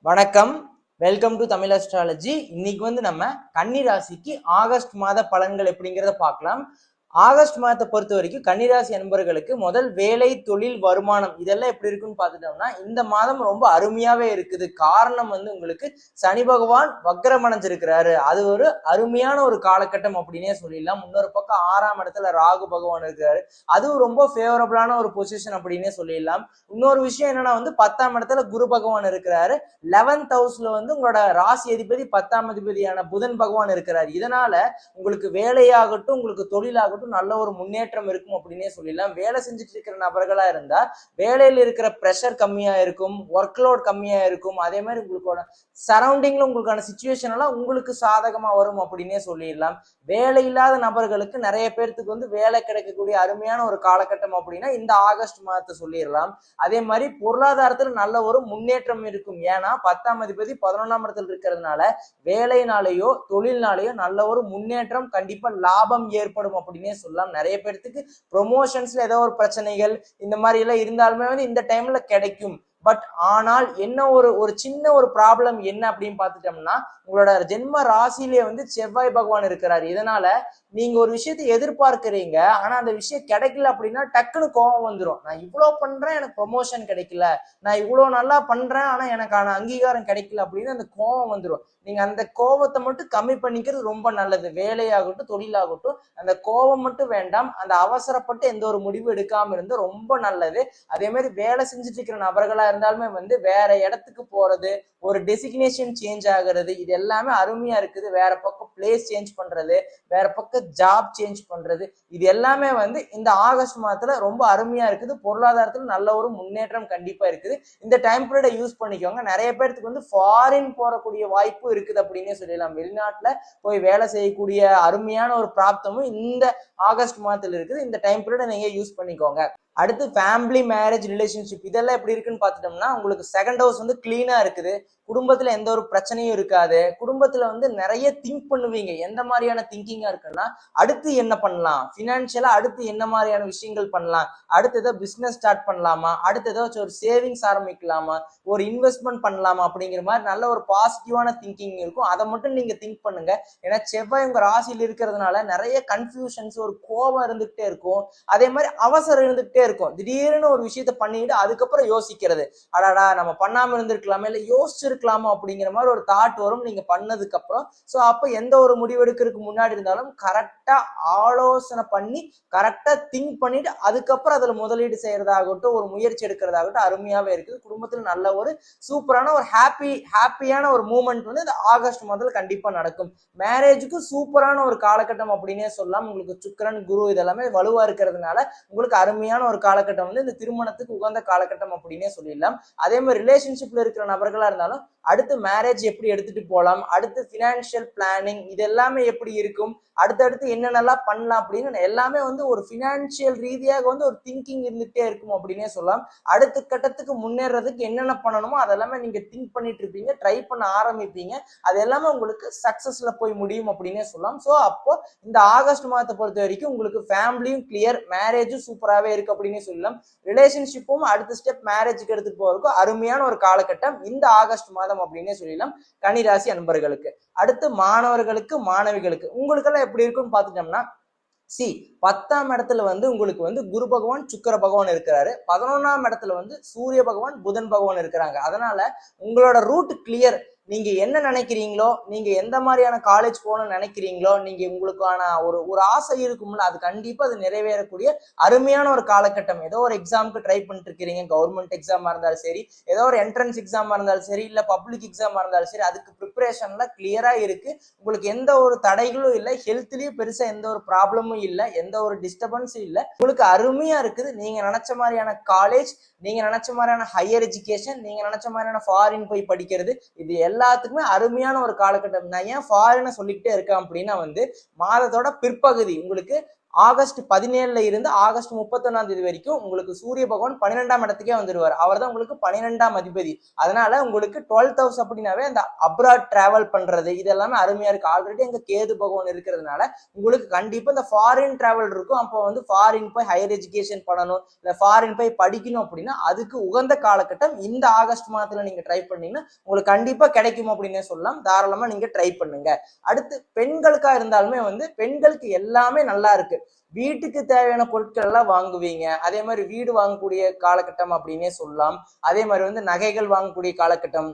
வணக்கம். Welcome to Tamil astrology. இன்னைக்கு நம்ம கன்னி ராசிக்கு ஆகஸ்ட் மாத பலன்கள் எப்படிங்கிறத பார்க்கலாம். ஆகஸ்ட் மாதத்தை பொறுத்த வரைக்கும் கன்னிராசி அன்பர்களுக்கு முதல் வேலை, தொழில், வருமானம் இதெல்லாம் எப்படி இருக்குன்னு பார்த்துட்டோம்னா இந்த மாதம் ரொம்ப அருமையாவே இருக்குது. காரணம் உங்களுக்கு சனி பகவான் வக்ரம் அடைஞ்சிருக்கிறாரு. அது ஒரு அருமையான ஒரு காலகட்டம் அப்படின்னே சொல்லிடலாம். இன்னொரு பக்கம் 6ஆம் இடத்துல ராகு பகவான் இருக்கிறாரு. அதுவும் ரொம்ப ஃபேவரபிளான ஒரு பொசிஷன் அப்படின்னே சொல்லிடலாம். இன்னொரு விஷயம் என்னன்னா 10ஆம் இடத்துல குரு பகவான் இருக்கிறாரு. 11th ஹவுஸ்ல உங்களோட ராசி அதிபதி 10ஆம் அதிபதியான புதன் பகவான் இருக்கிறார். இதனால உங்களுக்கு வேலையாகட்டும், உங்களுக்கு தொழிலாகட்டும் நல்ல ஒரு முன்னேற்றம் இருக்கும் அப்படின்னே சொல்லலாம். வேலை செஞ்சுட்டு இருக்கிற நபர்களா இருந்தா வேலையில இருக்கிற ப்ரெஷர் கம்மியா இருக்கும், ஒர்க் லோட் கம்மியா இருக்கும். அதே மாதிரி உங்களோட சரௌண்டிங்ல உங்களுக்கான சிச்சுவேஷன் எல்லாம் உங்களுக்கு சாதகமா வரும் அப்படின்னே சொல்லிடலாம். வேலை இல்லாத நபர்களுக்கு நிறைய பேர்த்துக்கு வேலை கிடைக்கக்கூடிய அருமையான ஒரு காலகட்டம் அப்படின்னா இந்த ஆகஸ்ட் மாதத்தை சொல்லிடலாம். அதே மாதிரி பொருளாதாரத்துல நல்ல ஒரு முன்னேற்றம் இருக்கும். ஏன்னா 10ஆம் அதிபதி 11ஆம் இடத்துல இருக்கிறதுனால வேலைனாலேயோ தொழில்னாலேயோ நல்ல ஒரு முன்னேற்றம், கண்டிப்பா லாபம் ஏற்படும் அப்படின்னு சொல்லலாம். நிறைய பேருக்கு ப்ரொமோஷன்ஸ்ல ஏதோ ஒரு பிரச்சனைகள் இந்த மாதிரி எல்லாம் இருந்தாலுமே இந்த டைம்ல கிடைக்கும். பட் ஆனால் என்ன ஒரு சின்ன ஒரு ப்ராப்ளம் என்ன அப்படின்னு பார்த்துட்டோம்னா உங்களோட ஜென்ம ராசியிலே செவ்வாய் பகவான் இருக்கிறாரு. இதனால நீங்க ஒரு விஷயத்தை எதிர்பார்க்கிறீங்க, ஆனா அந்த விஷயம் கிடைக்கல அப்படின்னா டக்குன்னு கோபம் வந்துடும். நான் இவ்வளவு பண்றேன், எனக்கு ப்ரொமோஷன் கிடைக்கல, நான் இவ்வளவு நல்லா பண்றேன் ஆனா எனக்கான அங்கீகாரம் கிடைக்கல அப்படின்னு அந்த கோபம் வந்துடும். நீங்க அந்த கோபத்தை மட்டும் கம்மி பண்ணிக்கிறது ரொம்ப நல்லது. வேலையாகட்டும் தொழிலாகட்டும் அந்த கோபம் மட்டும் வேண்டாம். அந்த அவசரப்பட்டு எந்த ஒரு முடிவு எடுக்காம இருந்து ரொம்ப நல்லது. அதே மாதிரி வேலை செஞ்சுட்டு இருக்கிற நபர்களா இருந்தாலுமே வேற இடத்துக்கு போறது, ஒரு டெசிக்னேஷன் சேஞ்ச் ஆகுறது, இது எல்லாமே அருமையா இருக்குது. வேற பக்கம் பிளேஸ் சேஞ்ச் பண்றது, வேற பக்கம் ஜாப் சேஞ்ச் பண்றது, இது எல்லாமே இந்த ஆகஸ்ட் மாதத்துல ரொம்ப அருமையா இருக்குது. பொருளாதாரத்துல நல்ல ஒரு முன்னேற்றம் கண்டிப்பா இருக்குது. இந்த டைம் பீரியட யூஸ் பண்ணிக்கோங்க. நிறைய பேருக்கு ஃபாரின் போறக்கூடிய வாய்ப்பு இருக்குது அப்படின்னே சொல்லலாம். வெளிநாட்டுல போய் வேலை செய்யக்கூடிய அருமையான ஒரு பிராப்தமும் இந்த ஆகஸ்ட் மாதத்துல இருக்குது. இந்த டைம் பீரியட நீங்க யூஸ் பண்ணிக்கோங்க. அடுத்து ஃபேமிலி, மேரேஜ், ரிலேஷன்ஷிப் இதெல்லாம் எப்படி இருக்குன்னு பார்த்துட்டோம்னா உங்களுக்கு செகண்ட் ஹவுஸ் கிளீனா இருக்குது. குடும்பத்துல எந்த ஒரு பிரச்சனையும் இருக்காது. குடும்பத்துல நிறைய திங்க் பண்ணுவீங்க. எந்த மாதிரியான திங்கிங்கா இருக்குன்னா அடுத்து என்ன பண்ணலாம், பினான்சியலா அடுத்து என்ன மாதிரியான விஷயங்கள் பண்ணலாம், அடுத்து ஏதோ பிசினஸ் ஸ்டார்ட் பண்ணலாமா, அடுத்து ஏதாச்சும் ஒரு சேவிங்ஸ் ஆரம்பிக்கலாமா, ஒரு இன்வெஸ்ட்மெண்ட் பண்ணலாமா அப்படிங்கிற மாதிரி நல்ல ஒரு பாசிட்டிவான திங்கிங் இருக்கும். அதை மட்டும் நீங்க திங்க் பண்ணுங்க. ஏன்னா செவ்வாய் உங்க ராசியில் இருக்கிறதுனால நிறைய கன்ஃபியூஷன்ஸ், ஒரு கோபம் இருந்துகிட்டே இருக்கும். அதே மாதிரி அவசரம் இருந்துகிட்டே இருக்கும். திடீர்னு ஒரு விஷயத்த பண்ணிட்டு அதுக்கப்புறம் யோசிக்கிறது, அடாடா நம்ம பண்ணாம இருந்திருக்கலாமே, இல்ல யோசிச்சிருக்கலாமா அப்படிங்கிற மாதிரி ஒரு தாட் வரும் நீங்க பண்ணதுக்கு அப்புறம். சோ அப்ப எந்த ஒரு முடிவெடுக்கிறதுக்கு முன்னாடி இருந்தாலும் கரெக்டா ஆலோசனை பண்ணி கரெக்டா திங்க் பண்ணிட்டு அதுக்கப்புறம் அதுல முதலீடு செய்யறதாகட்டும், ஒரு முயற்சி எடுக்கிறதாகட்டும் அருமையாவே இருக்குது. குடும்பத்துல நல்ல ஒரு சூப்பரான ஒரு ஹாப்பியான ஒரு மூமெண்ட் இந்த ஆகஸ்ட் மாதத்துல கண்டிப்பா நடக்கும். மேரேஜுக்கு சூப்பரான ஒரு காலகட்டம் அப்படின்னே சொல்லலாம். உங்களுக்கு சுக்கிரன், குரு இதெல்லாமே வலுவா இருக்கிறதுனால உங்களுக்கு அருமையான ஒரு காலகட்டம் இந்த திருமணத்துக்கு உகந்த காலகட்டம் அப்படின்னே சொல்லிடலாம். அதே மாதிரி ரிலேஷன்ஷிப்ல இருக்கிற நபர்களா இருந்தாலும் அடுத்து மேரேஜ் எப்படி எடுத்துட்டு போகலாம், அடுத்து பினான்சியல் பிளானிங் இது எல்லாமே எப்படி இருக்கும், அடுத்தடுத்து என்னென்னலாம் பண்ணலாம் அப்படின்னு எல்லாமே ஒரு பினான்சியல் ரீதியாக ஒரு திங்கிங் இருந்துகிட்டே இருக்கும் அப்படின்னே சொல்லலாம். அடுத்த கட்டத்துக்கு முன்னேறதுக்கு என்னென்ன பண்ணணுமோ அதெல்லாமே நீங்க திங்க் பண்ணிட்டு இருப்பீங்க, ட்ரை பண்ண ஆரம்பிப்பீங்க. அது எல்லாமே உங்களுக்கு சக்சஸ்ல போய் முடியும் அப்படின்னே சொல்லலாம். ஸோ அப்போ இந்த ஆகஸ்ட் மாதத்தை பொறுத்த வரைக்கும் உங்களுக்கு ஃபேமிலியும் கிளியர், மேரேஜும் சூப்பராகவே இருக்கு அப்படின்னு சொல்லலாம். ரிலேஷன்ஷிப்பும் அடுத்த ஸ்டெப் மேரேஜுக்கு எடுத்துட்டு போறதுக்கு அருமையான ஒரு காலகட்டம் இந்த ஆகஸ்ட் மாதம் அப்படின்னே சொல்லலாம் கன்னிராசி அன்பர்களுக்கு. அடுத்து மாணவர்களுக்கு, மாணவிகளுக்கு உங்களுக்கெல்லாம் எப்படி இருக்குன்னு பார்த்துட்டோம்னா 10ஆம் இடத்துல உங்களுக்கு குரு பகவான், சுக்கிர பகவான் இருக்கிறாரு. 11ஆம் இடத்துல சூரிய பகவான், புதன் பகவான் இருக்கிறாங்க. அதனால உங்களோட ரூட் கிளியர். நீங்க என்ன நினைக்கிறீங்களோ, நீங்க எந்த மாதிரியான காலேஜ் போகணும்னு நினைக்கிறீங்களோ, நீங்க உங்களுக்கான ஒரு ஆசை இருக்கும்ல, அது கண்டிப்பா அது நிறைவேறக்கூடிய அருமையான ஒரு காலகட்டம். ஏதோ ஒரு எக்ஸாமுக்கு ட்ரை பண்ணிட்டு இருக்கிறீங்க, கவர்மெண்ட் எக்ஸாமா இருந்தாலும் சரி, ஏதோ ஒரு என்ட்ரன்ஸ் எக்ஸாமா இருந்தாலும் சரி, இல்ல பப்ளிக் எக்ஸாமா இருந்தாலும் சரி, அதுக்கு ப்ரிப்பரேஷன்ல கிளியரா இருக்கு. உங்களுக்கு எந்த ஒரு தடைகளும் இல்லை, ஹெல்த்லயும் பெருசா எந்த ஒரு ப்ராப்ளமும் இல்லை, எந்த ஒரு டிஸ்டர்பன்ஸும் இல்லை. உங்களுக்கு அருமையா இருக்குது. நீங்க நினைச்ச மாதிரியான காலேஜ், நீங்க நினைச்ச மாதிரியான ஹையர் எஜுகேஷன், நீங்க நினைச்ச மாதிரியான ஃபாரின் போய் படிக்கிறது, இது எல்லாத்துக்குமே அருமையான ஒரு காலகட்டம். நான் ஏன் ஃபாரினை சொல்லிக்கிட்டே இருக்கேன் அப்படின்னா மாதத்தோட பிற்பகுதி உங்களுக்கு ஆகஸ்ட் 17 இருந்து ஆகஸ்ட் 31 வரைக்கும் உங்களுக்கு சூரிய பகவான் 12ஆம் இடத்துக்கே வந்துருவார். அவர் தான் உங்களுக்கு 12ஆம் அதிபதி. அதனால உங்களுக்கு 12th ஹவுஸ் அப்படின்னாவே அந்த அப்ராட் டிராவல் பண்றது இது எல்லாமே அருமையா இருக்கு. ஆல்ரெடி அங்க கேது பகவான் இருக்கிறதுனால உங்களுக்கு கண்டிப்பா இந்த ஃபாரின் டிராவல் இருக்கும். அப்போ வந்து ஃபாரின் போய் ஹையர் எஜுகேஷன் பண்ணணும், இல்ல ஃபாரின் போய் படிக்கணும் அப்படின்னா அதுக்கு உகந்த காலகட்டம் இந்த ஆகஸ்ட் மாதத்துல நீங்க ட்ரை பண்ணீங்கன்னா உங்களுக்கு கண்டிப்பா கிடைக்கும் அப்படின்னு சொல்லலாம். தாராளமா நீங்க ட்ரை பண்ணுங்க. அடுத்து பெண்களுக்கா இருந்தாலுமே வந்து பெண்களுக்கு எல்லாமே நல்லா இருக்கு. வீட்டுக்கு தேவையான பொருட்கள் எல்லாம் வாங்குவீங்க. அதே மாதிரி வீடு வாங்கக்கூடிய காலகட்டம் அப்படின்னே சொல்லலாம். அதே மாதிரி வந்து நகைகள் வாங்கக்கூடிய காலகட்டம்,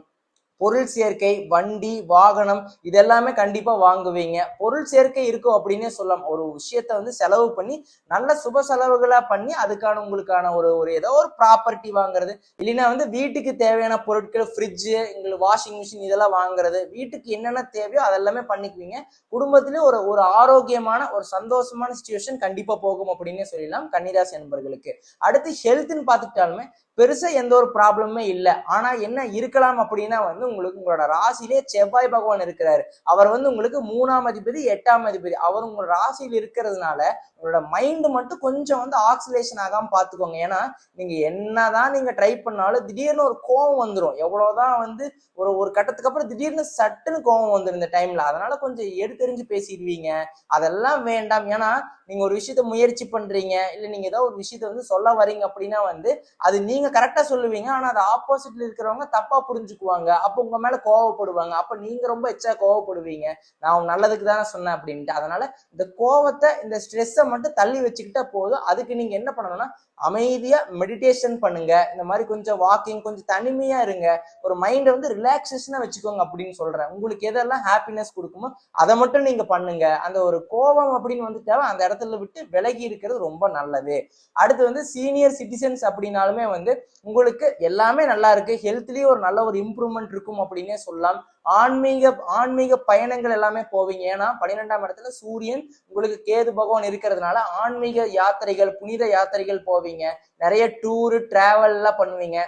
பொருள் சேர்க்கை, வண்டி, வாகனம் இதெல்லாமே கண்டிப்பா வாங்குவீங்க. பொருள் சேர்க்கை இருக்கும் அப்படின்னே சொல்லலாம். ஒரு விஷயத்த வந்து செலவு பண்ணி நல்ல சுப செலவுகளா பண்ணி அதுக்கான உங்களுக்கான ஒரு ஒரு ஏதோ ஒரு ப்ராப்பர்ட்டி வாங்குறது, இல்லைன்னா வந்து வீட்டுக்கு தேவையான பொருட்கள் ஃப்ரிட்ஜு, உங்களுக்கு வாஷிங் மிஷின் இதெல்லாம் வாங்குறது, வீட்டுக்கு என்னென்ன தேவையோ அதெல்லாமே பண்ணிக்குவீங்க. குடும்பத்திலேயே ஒரு ஒரு ஆரோக்கியமான ஒரு சந்தோஷமான சிச்சுவேஷன் கண்டிப்பா போகும் அப்படின்னே சொல்லலாம் கன்னிராசி நண்பர்களுக்கு. அடுத்து ஹெல்த்ன்னு பார்த்துக்கிட்டாலுமே பெருசா எந்த ஒரு ப்ராப்ளமே இல்லை. ஆனா என்ன இருக்கலாம் அப்படின்னா வந்து உங்களுக்கு உங்களோட ராசியிலே செவ்வாய் பகவான் இருக்கிறாரு. அவர் வந்து உங்களுக்கு 3ஆம் அதிபதி 8ஆம் அதிபதி. அவர் உங்களோட ராசியில் இருக்கிறதுனால உங்களோட மைண்ட் மட்டும் கொஞ்சம் வந்து ஆக்சிலேஷன் ஆகாம பாத்துக்கோங்க. ஏன்னா நீங்க என்னதான் நீங்க ட்ரை பண்ணாலும் திடீர்னு ஒரு கோவம் வந்துடும். எவ்வளவுதான் வந்து ஒரு ஒரு கட்டத்துக்கு அப்புறம் திடீர்னு சட்டுன்னு கோவம் வந்துடும் இந்த டைம்ல. அதனால கொஞ்சம் எடுத்தெறிஞ்சு பேசிடுவீங்க. அதெல்லாம் வேண்டாம். ஏன்னா நீங்க ஒரு விஷயத்த முயற்சி பண்றீங்க, இல்ல நீங்க ஏதோ ஒரு விஷயத்த வந்து சொல்ல வரீங்க அப்படின்னா வந்து அது நீங்க கரெக்டா சொல்லுவீங்க. ஆனா அது ஆப்போசிட்ல இருக்கிறவங்க தப்பா புரிஞ்சுக்குவாங்க. அப்ப உங்க மேல கோவப்படுவாங்க. அப்ப நீங்க ரொம்ப எச்சா கோவப்படுவீங்க. நான் உன் நல்லதுக்கு தானே சொன்னேன் அப்படின்ட்டு. அதனால இந்த கோவத்தை இந்த ஸ்ட்ரெஸ்ஸை மட்டும் தள்ளி வச்சுக்கிட்டா போதும். அதுக்கு நீங்க என்ன பண்ணணும்னா அமைதியா மெடிடேஷன் பண்ணுங்க. இந்த மாதிரி கொஞ்சம் வாக்கிங், கொஞ்சம் தனிமையா இருங்க. ஒரு மைண்டை வந்து ரிலாக்ஸேஷனா வச்சுக்கோங்க அப்படின்னு சொல்றேன். உங்களுக்கு எதெல்லாம் ஹாப்பினஸ் கொடுக்குமோ அதை மட்டும் நீங்க பண்ணுங்க. அந்த ஒரு கோபம் அப்படின்னு வந்துட்டா அந்த இடத்துல விட்டு விலகி இருக்கிறது ரொம்ப நல்லது. அடுத்து வந்து சீனியர் சிட்டிசன்ஸ் அப்படின்னாலுமே வந்து உங்களுக்கு எல்லாமே நல்லா இருக்கு. ஹெல்த்லயும் ஒரு நல்ல ஒரு இம்ப்ரூவ்மெண்ட் இருக்கும் அப்படின்னே சொல்லலாம். ஆன்மீக பயணங்கள் எல்லாமே போவீங்க. ஏன்னா 12ஆம் இடத்துல சூரியன் உங்களுக்கு கேது பகவான் இருக்கிறதுனால ஆன்மீக யாத்திரைகள், புனித யாத்திரைகள் போவீங்க. நிறைய டூரு டிராவல் எல்லாம் பண்ணுவீங்க.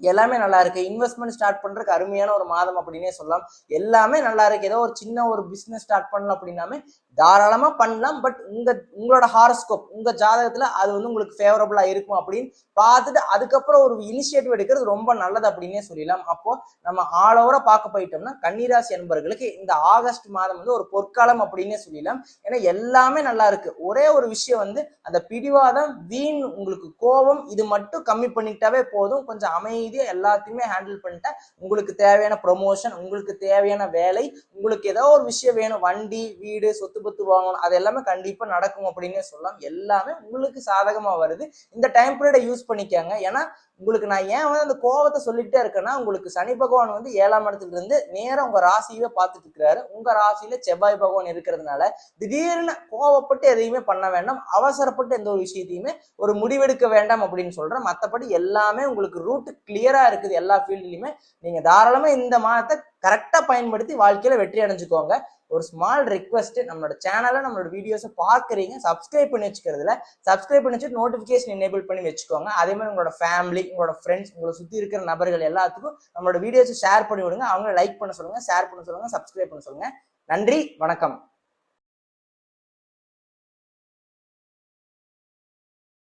எல்லாமே நல்லா இருக்கு. இன்வெஸ்ட்மெண்ட் ஸ்டார்ட் பண்றதுக்கு அருமையான ஒரு மாதம் அப்படின்னே சொல்லலாம். எல்லாமே நல்லா இருக்கு. ஏதோ ஒரு சின்ன ஒரு பிசினஸ் ஸ்டார்ட் பண்ணலாம் அப்படின்னாமே தாராளமா பண்ணலாம். பட் உங்களோட ஹாரோஸ்கோப், உங்க ஜாதகத்துல அது வந்து உங்களுக்கு ஃபேவரபிளா இருக்கும் அப்படின்னு பார்த்துட்டு அதுக்கப்புறம் ஒரு இனிஷியேட்டிவ் எடுக்கிறது ரொம்ப நல்லது அப்படின்னே சொல்லலாம். அப்போ நம்ம ஆல் ஓவரா பார்க்க போயிட்டோம்னா கன்னிராசி என்பவர்களுக்கு இந்த ஆகஸ்ட் மாதம் வந்து ஒரு பொற்காலம் அப்படின்னே சொல்லலாம். ஏன்னா எல்லாமே நல்லா இருக்கு. ஒரே ஒரு விஷயம் வந்து அந்த பிடிவாதம், வீண், உங்களுக்கு கோபம் இது மட்டும் கம்மி பண்ணிக்கிட்டாவே போதும். கொஞ்சம் அமைதியா எல்லாத்தையுமே ஹேண்டில் பண்ணிட்டா உங்களுக்கு தேவையான ப்ரொமோஷன், உங்களுக்கு தேவையான வேலை, உங்களுக்கு ஏதோ ஒரு விஷயம் வேணும், வண்டி, வீடு, சொத்து பத்து வாங்கணும், அது எல்லாமே கண்டிப்பா நடக்கும் அப்படின்னே சொல்லலாம். எல்லாமே உங்களுக்கு சாதகமா வருது. இந்த டைம் பீரியடை யூஸ் பண்ணிக்காங்க. ஏன்னா உங்களுக்கு நான் ஏன் வந்து அந்த கோபத்தை சொல்லிட்டே இருக்கேன்னா உங்களுக்கு சனி பகவான் வந்து 7ஆம் இடத்துல இருந்து நேரம் உங்க ராசியவே பார்த்துட்டு இருக்கிறாரு. உங்க ராசியில செவ்வாய் பகவான் இருக்கிறதுனால திடீர்னு கோவப்பட்டு எதையுமே பண்ண வேண்டாம். அவசரப்பட்டு எந்த ஒரு விஷயத்தையுமே ஒரு முடிவெடுக்க வேண்டாம் அப்படின்னு சொல்றேன். மற்றபடி எல்லாமே உங்களுக்கு ரூட் கிளியரா இருக்குது. எல்லா ஃபீல்ட்லயுமே நீங்க தாராளமா இந்த மாதத்தை கரெக்டா பயன்படுத்தி வாழ்க்கையில வெற்றி அடைஞ்சுக்கோங்க. ஒரு ஸ்மால் ரெக்வஸ்ட், நம்மளோட சேனலை, நம்மளோட வீடியோஸை பார்க்குறீங்க, சப்ஸ்கிரைப் பண்ணி வச்சுக்கிறதுல சப்ஸ்கிரைப் பண்ணி வச்சுட்டு நோட்டிஃபிகேஷன் எனேபிள் பண்ணி வச்சுக்கோங்க. அதே மாதிரி உங்களோட ஃபேமிலி, உங்களோட ஃப்ரெண்ட்ஸ், உங்களை சுற்றி இருக்கிற நபர்கள் எல்லாத்துக்கும் நம்மளோட வீடியோஸை ஷேர் பண்ணி விடுங்க. அவங்க லைக் பண்ண சொல்லுங்க, ஷேர் பண்ண சொல்லுங்க, சப்ஸ்கிரைப் பண்ண சொல்லுங்க. நன்றி, வணக்கம்.